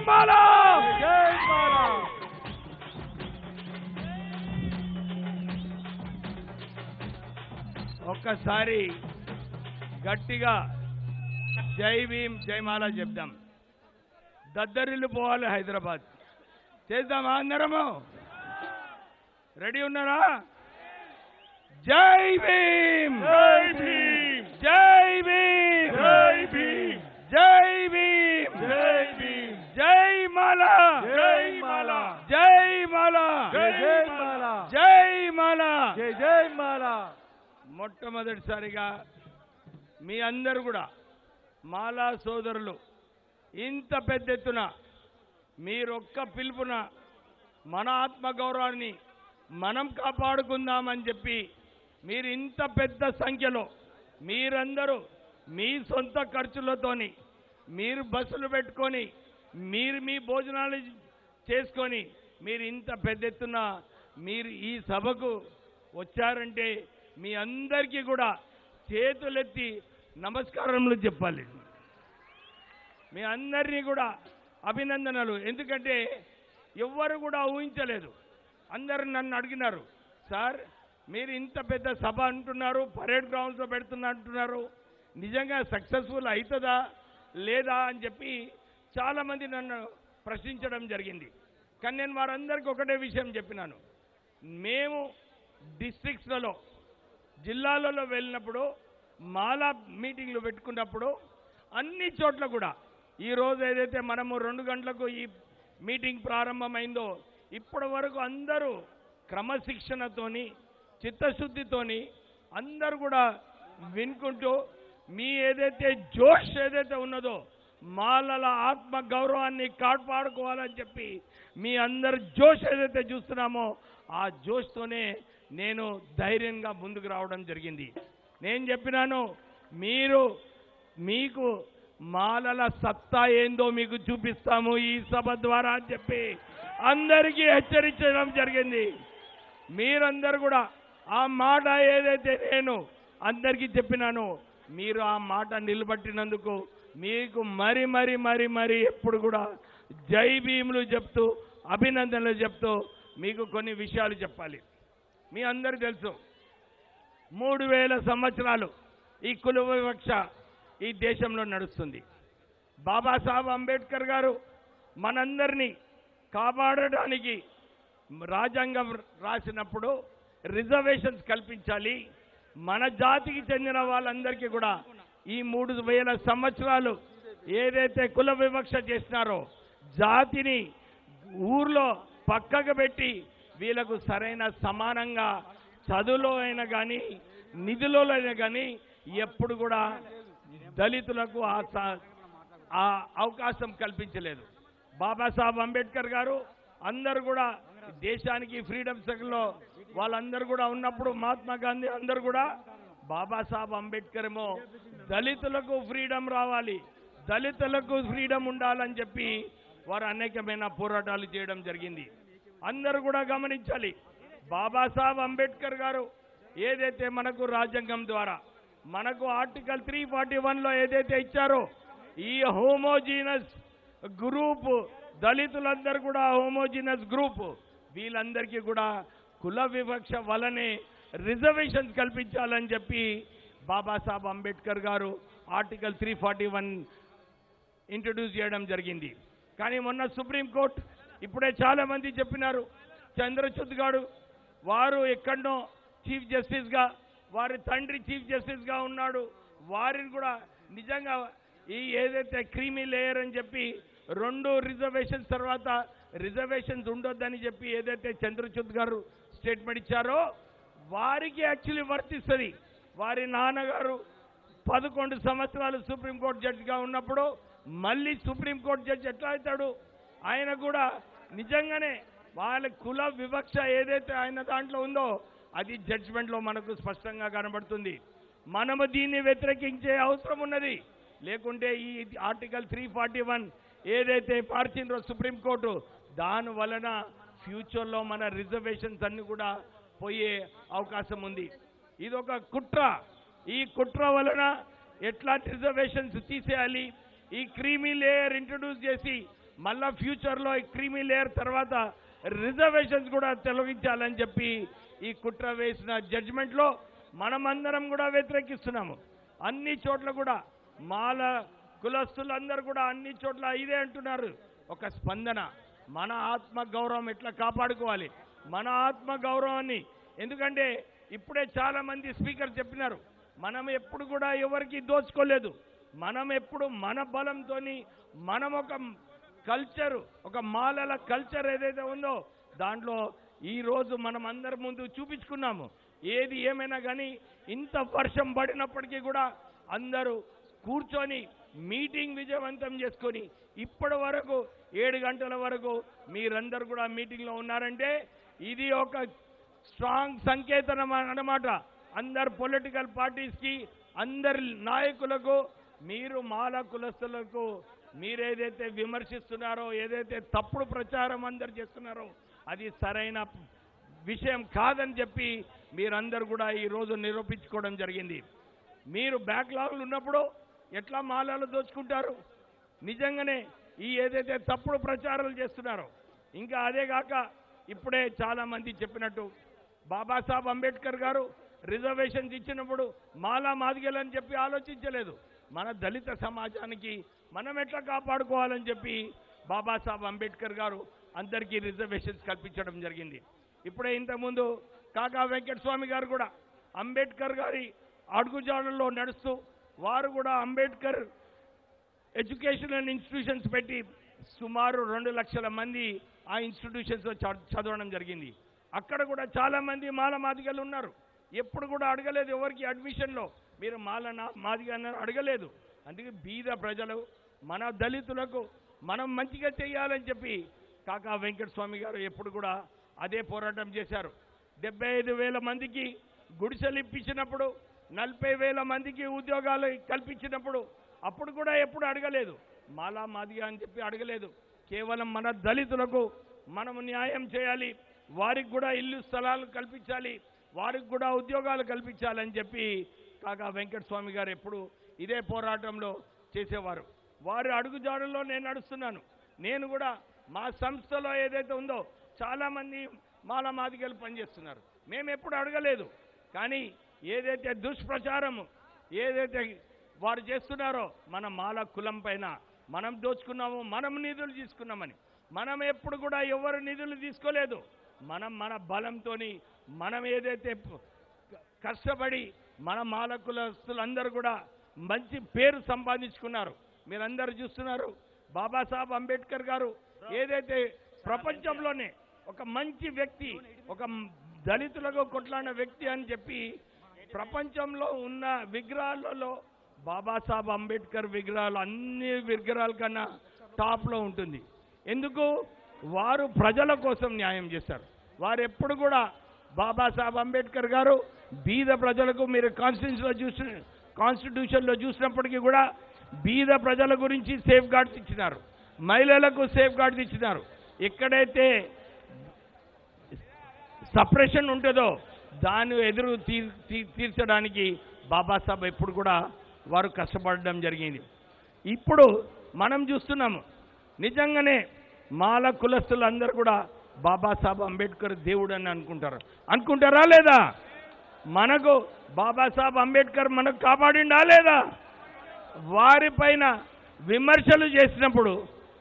మాలా. జై మాలా. ఒక్కసారి గట్టిగా జై భీమ్ జై మాలా చెప్దాం. దద్దరిల్లు పోవాలి హైదరాబాద్. చేద్దామా అందరము? రెడీ ఉన్నారా? జై భీమ్ జై భీమ్. జై భీమ్ జై భీమ్. జై భీమ్ జై భీమ్. జై మాలా. జై మాలా. జై మాలా. జై జై మాలా. జై మాలా. జై జై మాలా. మొట్టమొదటిసారిగా మీ అందరూ కూడా మాలా సోదరులు ఇంత పెద్ద ఎత్తున మీరొక్క పిలుపున మన ఆత్మగౌరవాన్ని మనం కాపాడుకుందామని చెప్పి మీరు ఇంత పెద్ద సంఖ్యలో మీరందరూ మీ సొంత ఖర్చులతోని మీరు బస్సులు పెట్టుకొని మీరు మీ భోజనాలు చేసుకొని మీరు ఇంత పెద్ద ఎత్తున మీరు ఈ సభకు వచ్చారంటే మీ అందరికీ కూడా చేతులెత్తి నమస్కారములు చెప్పాలి. మీ అందరినీ కూడా అభినందనలు. ఎందుకంటే ఎవ్వరు కూడా ఊహించలేదు. అందరూ నన్ను అడిగినారు, సార్ మీరు ఇంత పెద్ద సభ అంటున్నారు, పరేడ్ గ్రౌండ్స్లో పెడుతున్నా అంటున్నారు, నిజంగా సక్సెస్ఫుల్ అవుతుందా లేదా అని చెప్పి చాలామంది నన్ను ప్రశ్నించడం జరిగింది. కానీ నేను వారందరికీ ఒకటే విషయం చెప్పినాను. మేము డిస్ట్రిక్ట్స్లలో జిల్లాలలో వెళ్ళినప్పుడు మాలా మీటింగ్లు పెట్టుకున్నప్పుడు అన్ని చోట్ల కూడా ఈరోజు ఏదైతే మనము 2 గంటలకు ఈ మీటింగ్ ప్రారంభమైందో ఇప్పటి వరకు అందరూ క్రమశిక్షణతోని చిత్తశుద్ధితోని అందరూ కూడా వినుకుంటూ మీ ఏదైతే జోష్ ఏదైతే ఉన్నదో మాలల ఆత్మ గౌరవాన్ని కాపాడుకోవాలని చెప్పి మీ అందరు జోష్ ఏదైతే చూస్తున్నామో ఆ జోష్తోనే నేను ధైర్యంగా ముందుకు రావడం జరిగింది. నేను చెప్పినాను, మీకు మాలల సత్తా ఏందో మీకు చూపిస్తాము ఈ సభ ద్వారా అని చెప్పి అందరికీ హెచ్చరించడం జరిగింది. మీరందరూ కూడా ఆ మాట ఏదైతే నేను అందరికీ చెప్పినానో మీరు ఆ మాట నిలబట్టినందుకు మీకు మరి మరి మరి మరి ఎప్పుడు కూడా జై భీములు చెప్తూ అభినందనలు చెప్తూ మీకు కొన్ని విషయాలు చెప్పాలి. మీ అందరికీ తెలుసు 3000 సంవత్సరాలు ఈ కుల వివక్ష ఈ దేశంలో నడుస్తుంది. బాబాసాహెబ్ అంబేద్కర్ గారు మనందరినీ కాపాడడానికి రాజ్యాంగం రాసినప్పుడు రిజర్వేషన్స్ కల్పించాలి, మన జాతికి చెందిన వాళ్ళందరికీ కూడా ఈ 3000 సంవత్సరాలు ఏదైతే కుల వివక్ష చేసినారో జాతిని ఊర్లో పక్కకు పెట్టి వీళ్ళకు సరైన సమానంగా చదువులో అయినా కానీ నిధులలో అయినా కానీ ఎప్పుడు కూడా దళితులకు ఆ అవకాశం కల్పించలేదు. బాబాసాహెబ్ అంబేద్కర్ గారు అందరూ కూడా దేశానికి ఫ్రీడమ్ సర్కిల్లో వాళ్ళందరూ కూడా ఉన్నప్పుడు మహాత్మా గాంధీ అందరూ కూడా బాబాసాహెబ్ అంబేద్కర్ ఏమో దళితులకు ఫ్రీడమ్ రావాలి, దళితులకు ఫ్రీడమ్ ఉండాలని చెప్పి వారు అనేకమైన పోరాటాలు చేయడం జరిగింది. అందరూ కూడా గమనించాలి, బాబాసాహెబ్ అంబేద్కర్ గారు ఏదైతే మనకు రాజ్యాంగం ద్వారా మనకు ఆర్టికల్ 341లో ఏదైతే ఇచ్చారో ఈ హోమోజీనస్ గ్రూప్ దళితులందరూ కూడా హోమోజీనస్ గ్రూప్ వీళ్ళందరికీ కూడా కుల వివక్ష వలనే రిజర్వేషన్స్ కల్పించాలని చెప్పి బాబాసాహెబ్ అంబేద్కర్ గారు ఆర్టికల్ 341 ఇంట్రడ్యూస్ చేయడం జరిగింది. కానీ మొన్న సుప్రీంకోర్టు ఇప్పుడే చాలా మంది చెప్పినారు, చంద్రచూడ్ గారు వారు ఎక్కడో చీఫ్ జస్టిస్గా వారి తండ్రి చీఫ్ జస్టిస్గా ఉన్నాడు, వారిని కూడా నిజంగా ఈ ఏదైతే క్రీమీ లేయర్ అని చెప్పి 2 రిజర్వేషన్స్ తర్వాత రిజర్వేషన్స్ ఉండొద్దని చెప్పి ఏదైతే చంద్రచూడ్ గారు స్టేట్మెంట్ ఇచ్చారో వారికి యాక్చువల్లీ వర్తిస్తుంది. వారి నాన్నగారు 11 సంవత్సరాలు సుప్రీంకోర్టు జడ్జిగా ఉన్నప్పుడు మళ్ళీ సుప్రీంకోర్టు జడ్జి ఎట్లా అవుతాడు? ఆయన కూడా నిజంగానే వాళ్ళ కుల వివక్ష ఏదైతే ఆయన దాంట్లో ఉందో అది జడ్జిమెంట్లో మనకు స్పష్టంగా కనబడుతుంది. మనము దీన్ని వ్యతిరేకించే అవసరం ఉన్నది. లేకుంటే ఈ ఆర్టికల్ 341 ఏదైతే మార్చిందో సుప్రీంకోర్టు దాని వలన ఫ్యూచర్లో మన రిజర్వేషన్స్ అన్ని కూడా పోయే అవకాశం ఉంది. ఇది ఒక కుట్ర. ఈ కుట్ర వలన ఎట్లాంటి రిజర్వేషన్స్ తీసేయాలి, ఈ క్రీమీ లేయర్ ఇంట్రడ్యూస్ చేసి మళ్ళా ఫ్యూచర్లో ఈ క్రీమీ లేయర్ తర్వాత రిజర్వేషన్స్ కూడా తొలగించాలని చెప్పి ఈ కుట్ర వేసిన జడ్జిమెంట్లో మనమందరం కూడా వ్యతిరేకిస్తున్నాము. అన్ని చోట్ల కూడా మాల కులస్తులందరూ కూడా అన్ని చోట్ల ఇదే అంటున్నారు. ఒక స్పందన, మన ఆత్మ గౌరవం ఎట్లా కాపాడుకోవాలి, మన ఆత్మ గౌరవాన్ని. ఎందుకంటే ఇప్పుడే చాలా మంది స్పీకర్ చెప్పినారు, మనం ఎప్పుడు కూడా ఎవరికి దోచుకోలేదు. మనం ఎప్పుడు మన బలంతోని మనం ఒక కల్చర్, ఒక మాలల కల్చర్ ఏదైతే ఉందో దాంట్లో ఈరోజు మనం అందరి ముందు చూపించుకున్నాము. ఏది ఏమైనా కానీ ఇంత వర్షం పడినప్పటికీ కూడా అందరూ కూర్చొని మీటింగ్ విజయవంతం చేసుకొని ఇప్పటి వరకు 7 గంటల వరకు మీరందరూ కూడా మీటింగ్లో ఉన్నారంటే ఇది ఒక స్ట్రాంగ్ సంకేతం అన్నమాట. అందరు పొలిటికల్ పార్టీస్కి, అందరి నాయకులకు, మీరు మాల కులస్తులకు మీరేదైతే విమర్శిస్తున్నారో, ఏదైతే తప్పుడు ప్రచారం అందరు చేస్తున్నారో అది సరైన విషయం కాదని చెప్పి మీరందరూ కూడా ఈరోజు నిరూపించుకోవడం జరిగింది. మీరు బ్యాక్లాగ్లు ఉన్నప్పుడు ఎట్లా మాలలు దోచుకుంటారు? నిజంగానే ఈ ఏదైతే తప్పుడు ప్రచారాలు చేస్తున్నారో, ఇంకా అదే కాక ఇప్పుడే చాలామంది చెప్పినట్టు బాబాసాహెబ్ అంబేద్కర్ గారు రిజర్వేషన్స్ ఇచ్చినప్పుడు మాలా మాదిగలని చెప్పి ఆలోచించలేదు. మన దళిత సమాజానికి మనం ఎట్లా కాపాడుకోవాలని చెప్పి బాబాసాహెబ్ అంబేద్కర్ గారు అందరికీ రిజర్వేషన్స్ కల్పించడం జరిగింది. ఇప్పుడే ఇంతకుముందు కాకా వెంకటస్వామి గారు కూడా అంబేద్కర్ గారి అడుగుజాడల్లో నడుస్తూ వారు కూడా అంబేద్కర్ ఎడ్యుకేషనల్ ఇన్స్టిట్యూషన్స్ పెట్టి సుమారు 2 లక్షల మంది ఆ ఇన్స్టిట్యూషన్స్లో చదవడం జరిగింది. అక్కడ కూడా చాలామంది మాల మాదిగలు ఉన్నారు. ఎప్పుడు కూడా అడగలేదు ఎవరికి అడ్మిషన్లో మీరు మాల మాదిగ అడగలేదు. అందుకే బీద ప్రజలు, మన దళితులకు మనం మంచిగా చేయాలని చెప్పి కాకా వెంకటస్వామి గారు ఎప్పుడు కూడా అదే పోరాటం చేశారు. 75,000 మందికి గుడిసెలు ఇప్పించినప్పుడు, 40,000 మందికి ఉద్యోగాలు కల్పించినప్పుడు అప్పుడు కూడా ఎప్పుడు అడగలేదు మాలా మాదిగా అని చెప్పి అడగలేదు. కేవలం మన దళితులకు మనము న్యాయం చేయాలి, వారికి కూడా ఇల్లు స్థలాలు కల్పించాలి, వారికి కూడా ఉద్యోగాలు కల్పించాలని చెప్పి కాకా వెంకటస్వామి గారు ఎప్పుడు ఇదే పోరాటంలో చేసేవారు. వారి అడుగుజాడల్లో నేను నడుస్తున్నాను. నేను కూడా మా సంస్థలో ఏదైతే ఉందో చాలామంది మాల మాదిగలు పనిచేస్తున్నారు. మేము ఎప్పుడు అడగలేదు. కానీ ఏదైతే దుష్ప్రచారము ఏదైతే వారు చేస్తున్నారో మన మాల కులం పైన మనం దోచుకున్నాము, మనం నిధులు తీసుకున్నామని, మనం ఎప్పుడు కూడా ఎవరు నిధులు తీసుకోలేదు. మనం మన బలంతో మనం ఏదైతే కష్టపడి మన మాల కులస్తులందరూ కూడా మంచి పేరు సంపాదించుకున్నారు. మీరందరూ చూస్తున్నారు. బాబాసాహెబ్ అంబేద్కర్ గారు ఏదైతే ప్రపంచంలోనే ఒక మంచి వ్యక్తి, ఒక దళితులకు కొట్లాడిన వ్యక్తి అని చెప్పి ప్రపంచంలో ఉన్న విగ్రహాలలో బాబాసాహెబ్ అంబేద్కర్ విగ్రహాలు అన్ని విగ్రహాల కన్నా టాప్లో ఉంటుంది. ఎందుకు? వారు ప్రజల కోసం న్యాయం చేశారు. వారు ఎప్పుడు కూడా బాబాసాహెబ్ అంబేద్కర్ గారు బీద ప్రజలకు, మీరు కాన్స్టిట్యూషన్లో చూసినప్పటికీ కూడా బీద ప్రజల గురించి సేఫ్ గార్డ్స్ ఇచ్చినారు, మహిళలకు సేఫ్ గార్డ్స్ ఇచ్చినారు. ఎక్కడైతే సప్రెషన్ ఉంటుందో దాన్ని ఎదురు తీర్చడానికి బాబాసాహెబ్ ఎప్పుడు కూడా వారు కష్టపడడం జరిగింది. ఇప్పుడు మనం చూస్తున్నాము నిజంగానే మాల కులస్తులందరూ కూడా బాబాసాహెబ్ అంబేద్కర్ దేవుడు అని అనుకుంటారా లేదా? మనకు బాబాసాహెబ్ అంబేద్కర్ మనకు కాపాడిండా లేదా? వారిపైన విమర్శలు చేసినప్పుడు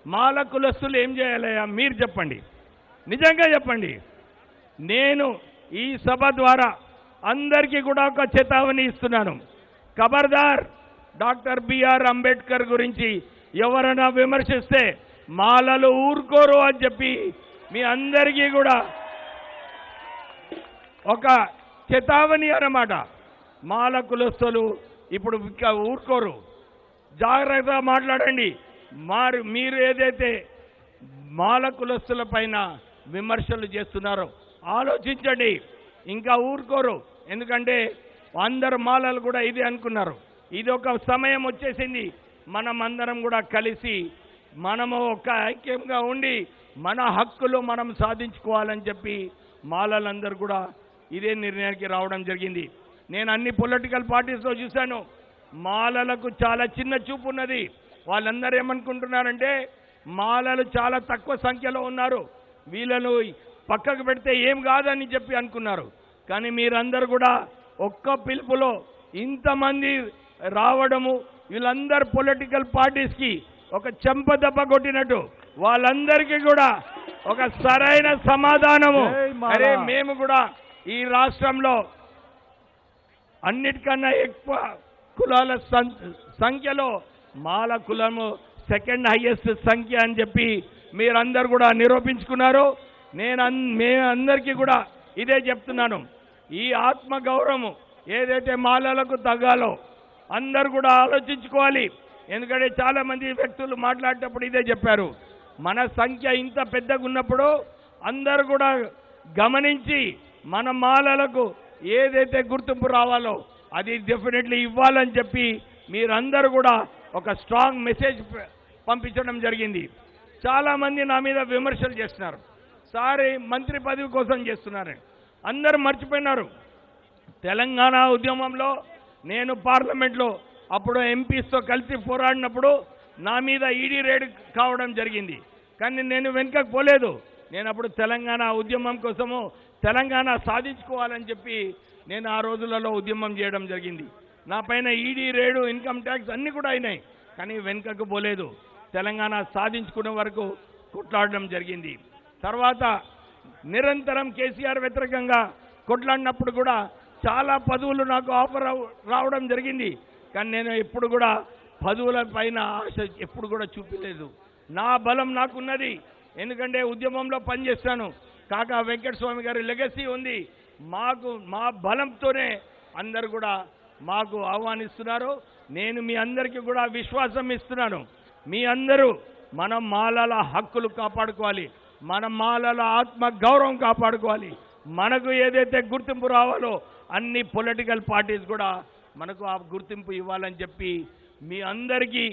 మాల కులస్తులు ఏం చేయాలయ్యా మీరు చెప్పండి, నిజంగా చెప్పండి. నేను ఈ సభ ద్వారా అందరికీ కూడా ఒక చేతావని ఇస్తున్నాను. ఖబర్దార్, డాక్టర్ బిఆర్ అంబేద్కర్ గురించి ఎవరైనా విమర్శిస్తే మాలలు ఊరుకోరు అని చెప్పి మీ అందరికీ కూడా ఒక చేతావని అన్నమాట. మాల కులస్తులు ఇప్పుడు ఇంకా ఊరుకోరు. జాగ్రత్తగా మాట్లాడండి. మీరు ఏదైతే మాల కులస్తుల పైన విమర్శలు చేస్తున్నారో ఆలోచించండి. ఇంకా ఊరుకోరు. ఎందుకంటే అందరు మాలలు కూడా ఇదే అనుకున్నారు. ఇది ఒక సమయం వచ్చేసింది. మనం అందరం కూడా కలిసి మనము ఒక ఐక్యంగా ఉండి మన హక్కులు మనం సాధించుకోవాలని చెప్పి మాలలందరూ కూడా ఇదే నిర్ణయానికి రావడం జరిగింది. నేను అన్ని పొలిటికల్ పార్టీస్లో చూశాను. మాలలకు చాలా చిన్న చూపు ఉన్నది. వాళ్ళందరూ ఏమనుకుంటున్నారంటే మాలలు చాలా తక్కువ సంఖ్యలో ఉన్నారు, వీళ్ళను పక్కకు పెడితే ఏం కాదని చెప్పి అనుకున్నారు. కానీ మీరందరూ కూడా ఒక్క పిలుపులో ఇంతమంది రావడము, వీళ్ళందరూ పొలిటికల్ పార్టీస్కి ఒక చెంపదెబ్బ కొట్టినట్టు వాళ్ళందరికీ కూడా ఒక సరైన సమాధానము. అరే మేము కూడా ఈ రాష్ట్రంలో అన్నిటికన్నా ఎక్కువ కులాల సంఖ్యలో మాల కులము సెకండ్ హైయెస్ట్ సంఖ్య అని చెప్పి మీరందరూ కూడా నిరూపించుకున్నారు. మేము అందరికీ కూడా ఇదే చెప్తున్నాను, ఈ ఆత్మగౌరవం ఏదైతే మాలలకు తగ్గాలో అందరూ కూడా ఆలోచించుకోవాలి. ఎందుకంటే చాలామంది వ్యక్తులు మాట్లాడేటప్పుడు ఇదే చెప్పారు, మన సంఖ్య ఇంత పెద్దగా ఉన్నప్పుడు అందరూ కూడా గమనించి మన మాలలకు ఏదైతే గుర్తింపు రావాలో అది డెఫినెట్లీ ఇవ్వాలని చెప్పి మీరందరూ కూడా ఒక స్ట్రాంగ్ మెసేజ్ పంపించడం జరిగింది. చాలామంది నా మీద విమర్శలు చేస్తున్నారు, సారీ మంత్రి పదవి కోసం చేస్తున్నారని. అందరూ మర్చిపోయినారు, తెలంగాణ ఉద్యమంలో నేను పార్లమెంట్లో అప్పుడు ఎంపీస్తో కలిసి పోరాడినప్పుడు నా మీద ఈడీ రేడ్ కావడం జరిగింది. కానీ నేను వెనుకకు పోలేదు. నేను అప్పుడు తెలంగాణ ఉద్యమం కోసము తెలంగాణ సాధించుకోవాలని చెప్పి నేను ఆ రోజులలో ఉద్యమం చేయడం జరిగింది. నా పైన ఈడీ రేడు, ఇన్కమ్ ట్యాక్స్ అన్నీ కూడా అయినాయి, కానీ వెనుకకు పోలేదు. తెలంగాణ సాధించుకునే వరకు కొట్లాడడం జరిగింది. తర్వాత నిరంతరం కేసీఆర్ వ్యతిరేకంగా కొట్లాడినప్పుడు కూడా చాలా పదవులు నాకు ఆఫర్ రావడం జరిగింది. కానీ నేను ఎప్పుడు కూడా పదవుల పైన ఆశ ఎప్పుడు కూడా చూపలేదు. నా బలం నాకున్నది, ఎందుకంటే ఉద్యమంలో పనిచేస్తాను. కాకా వెంకటస్వామి గారి లెగసీ ఉంది. మా బలంతోనే అందరు కూడా మాకు ఆహ్వానిస్తున్నారు. నేను మీ అందరికీ కూడా విశ్వాసం ఇస్తున్నాను, మీ అందరూ మన మాలల హక్కులు కాపాడుకోవాలి, మన మాలల ఆత్మ గౌరవం కాపాడుకోవాలి. మనకు ఏదైతే గుర్తింపు రావాలో అన్ని పొలిటికల్ పార్టీస్ కూడా మనకు ఆ గుర్తింపు ఇవ్వాలని చెప్పి మీ అందరికీ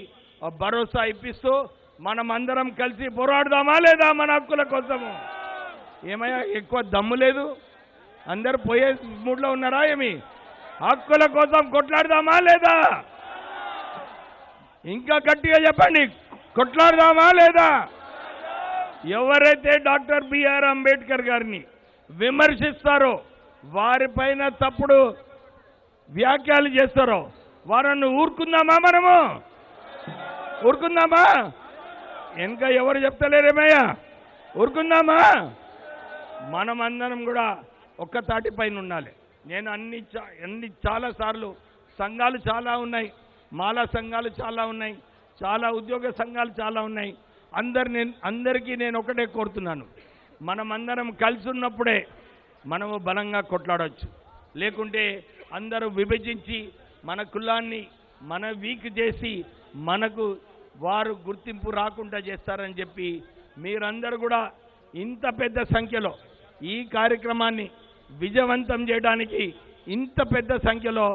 భరోసా ఇప్పిస్తూ మనం అందరం కలిసి పోరాడదామా లేదా మన హక్కుల కోసము? ఏమయ్యా ఎక్కువ దమ్ము లేదు, అందరు పోయే మూడ్లో ఉన్నారా? ఏమి హక్కుల కోసం కొట్లాడదామా లేదా? ఇంకా గట్టిగా చెప్పండి, కొట్లాడదామా లేదా? ఎవరైతే డాక్టర్ బిఆర్ అంబేద్కర్ గారిని విమర్శిస్తారో, వారిపైన తప్పుడు వ్యాఖ్యలు చేస్తారో వారిని ఊరుకుందామా? మనము ఊరుకుందామా? ఇంకా ఎవరు చెప్తలేరేమయ్యా, ఊరుకుందామా? మనమందరం కూడా ఒక్క తాటిపైన ఉండాలి. నేను అన్ని చాలాసార్లు సంఘాలు చాలా ఉన్నాయి, మాలా సంఘాలు చాలా ఉన్నాయి, చాలా ఉద్యోగ సంఘాలు చాలా ఉన్నాయి. అందరికీ నేను ఒకటే కోరుతున్నాను, మనమందరం కలిసి ఉన్నప్పుడే మనము బలంగా కొట్లాడవచ్చు. లేకుంటే అందరూ విభజించి మన కులాన్ని మన వీక్ చేసి మనకు వారు గుర్తింపు రాకుండా చేస్తారని చెప్పి మీరందరూ కూడా ఇంత పెద్ద సంఖ్యలో ఈ కార్యక్రమాన్ని విజయవంతం చేయడానికి ఇంత పెద్ద సంఖ్యలో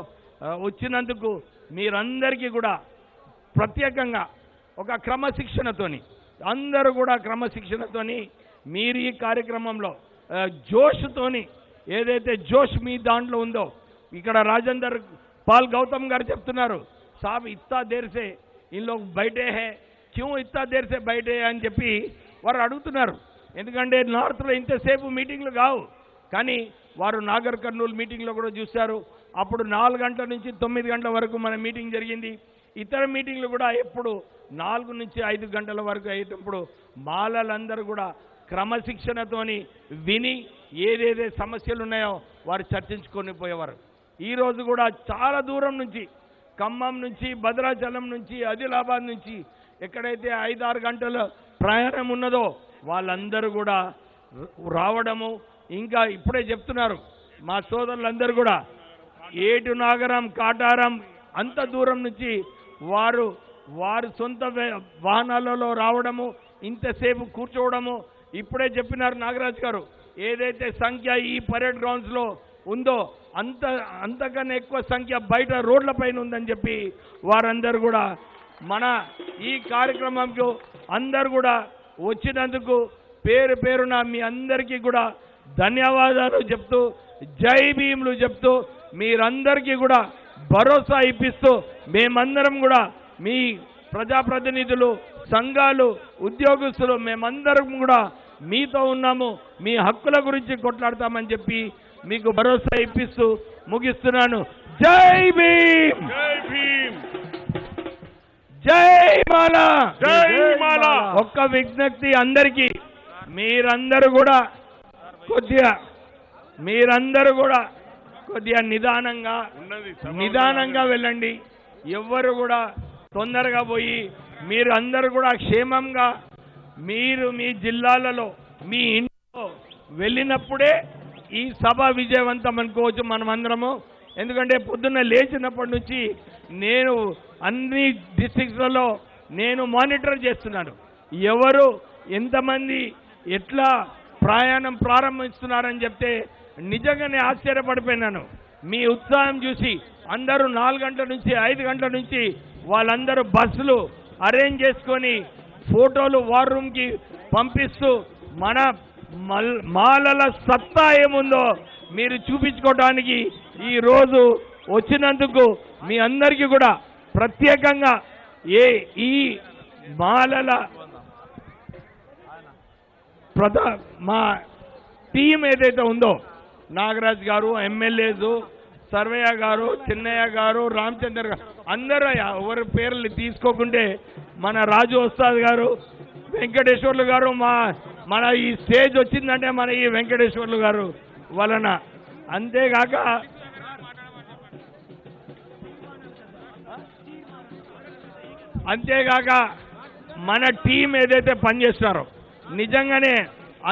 వచ్చినందుకు మీరందరికీ కూడా ప్రత్యేకంగా ఒక క్రమశిక్షణతోని అందరూ కూడా క్రమశిక్షణతోని మీరు ఈ కార్యక్రమంలో జోష్తోని ఏదైతే జోష్ మీ దాంట్లో ఉందో, ఇక్కడ రాజేందర్ పాల్ గౌతమ్ గారు చెప్తున్నారు, సాబ్ ఇత్తా దేర్ సే ఇన్ లోగ్ బయటే హే, క్యూ ఇత్తా దేర్ సే బయటే అని చెప్పి వారు అడుగుతున్నారు. ఎందుకంటే నార్త్లో ఇంతసేపు మీటింగ్లు కావు, కానీ వారు నాగర్ కర్నూలు మీటింగ్లో కూడా చూశారు. అప్పుడు 4 గంటల నుంచి 9 గంటల వరకు మన మీటింగ్ జరిగింది. ఇతర మీటింగ్లు కూడా ఎప్పుడు 4 నుంచి 5 గంటల వరకు అయ్యేటప్పుడు మాలలందరూ కూడా క్రమశిక్షణతోని విని ఏదేదే సమస్యలు ఉన్నాయో వారు చర్చించుకొని పోయేవారు. ఈరోజు కూడా చాలా దూరం నుంచి, ఖమ్మం నుంచి, భద్రాచలం నుంచి, ఆదిలాబాద్ నుంచి ఎక్కడైతే 5-6 గంటల ప్రయాణం ఉన్నదో వాళ్ళందరూ కూడా రావడము. ఇంకా ఇప్పుడే చెప్తున్నారు మా సోదరులందరూ కూడా ఏటు నాగరం, కాటారం అంత దూరం నుంచి వారు సొంత వాహనాలలో రావడము, ఇంతసేపు కూర్చోవడము. ఇప్పుడే చెప్పినారు నాగరాజ్ గారు, ఏదైతే సంఖ్య ఈ పరేడ్ గ్రౌండ్స్లో ఉందో అంతకన్నా ఎక్కువ సంఖ్య బయట రోడ్లపైన ఉందని చెప్పి వారందరూ కూడా మన ఈ కార్యక్రమంకు అందరూ కూడా వచ్చినందుకు పేరు పేరున మీ అందరికీ కూడా ధన్యవాదాలు చెప్తూ, జై భీములు చెప్తూ, మీరందరికీ కూడా భరోసా ఇప్పిస్తూ, మేమందరం కూడా మీ ప్రజాప్రతినిధులు సంఘాలు, ఉద్యోగస్తులు మేమందరం కూడా మీతో ఉన్నాము, మీ హక్కుల గురించి కొట్లాడతామని చెప్పి మీకు భరోసా ఇప్పిస్తూ ముగిస్తున్నాను. జై భీమ్, జై భీమ్, జై మాలా, జై మాలా. ఒక్క విజ్ఞప్తి అందరికీ, మీరందరూ కూడా కొద్దిగా నిదానంగా వెళ్ళండి. ఎవ్వరు కూడా తొందరగా పోయి మీరు అందరూ కూడా క్షేమంగా మీరు మీ జిల్లాలలో మీ ఇంట్లో వెళ్ళినప్పుడే ఈ సభ విజయవంతం అనుకోవచ్చు మనమందరము. ఎందుకంటే పొద్దున్న లేచినప్పటి నుంచి నేను అన్ని డిస్ట్రిక్ట్లలో నేను మానిటర్ చేస్తున్నాను. ఎవరు ఎంతమంది ఎట్లా ప్రయాణం ప్రారంభిస్తున్నారని చెప్తే నిజంగానే ఆశ్చర్యపడిపోయినాను. మీ ఉత్సాహం చూసి అందరూ 4 గంటల నుంచి 5 గంటల నుంచి వాళ్ళందరూ బస్సులు అరేంజ్ చేసుకొని ఫోటోలు వార్ రూమ్కి పంపిస్తూ మన మాలల సత్తా ఏముందో మీరు చూపించుకోవడానికి ఈ రోజు వచ్చినందుకు మీ అందరికీ కూడా ప్రత్యేకంగా ఈ మాలల మా టీం ఏదైతే ఉందో నాగరాజ్ గారు, ఎమ్మెల్యేస్, సర్వయ్య గారు, చిన్నయ్య గారు, రామచంద్ర గారు అందరూ ఎవరి పేర్లు తీసుకోకుంటే మన రాజు ఉస్తాద్ గారు, వెంకటేశ్వర్లు గారు, మన ఈ స్టేజ్ వచ్చిందంటే మన ఈ వెంకటేశ్వర్లు గారు వలన. అంతేగాక మన టీం ఏదైతే పనిచేస్తారో నిజంగానే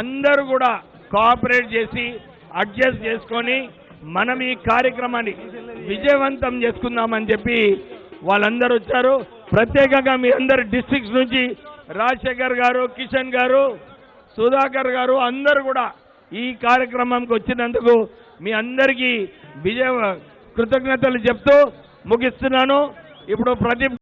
అందరూ కూడా కోఆపరేట్ చేసి అడ్జస్ట్ చేసుకొని మనం ఈ కార్యక్రమాన్ని విజయవంతం చేసుకుందామని చెప్పి వాళ్ళందరూ వచ్చారు. ప్రత్యేకంగా మీ అందరు డిస్ట్రిక్ట్స్ నుంచి రాజశేఖర్ గారు, కిషన్ గారు, సుధాకర్ గారు అందరూ కూడా ఈ కార్యక్రమంకి వచ్చినందుకు మీ అందరికీ కృతజ్ఞతలు చెప్తూ ముగిస్తున్నాను. ఇప్పుడు ప్రదీప్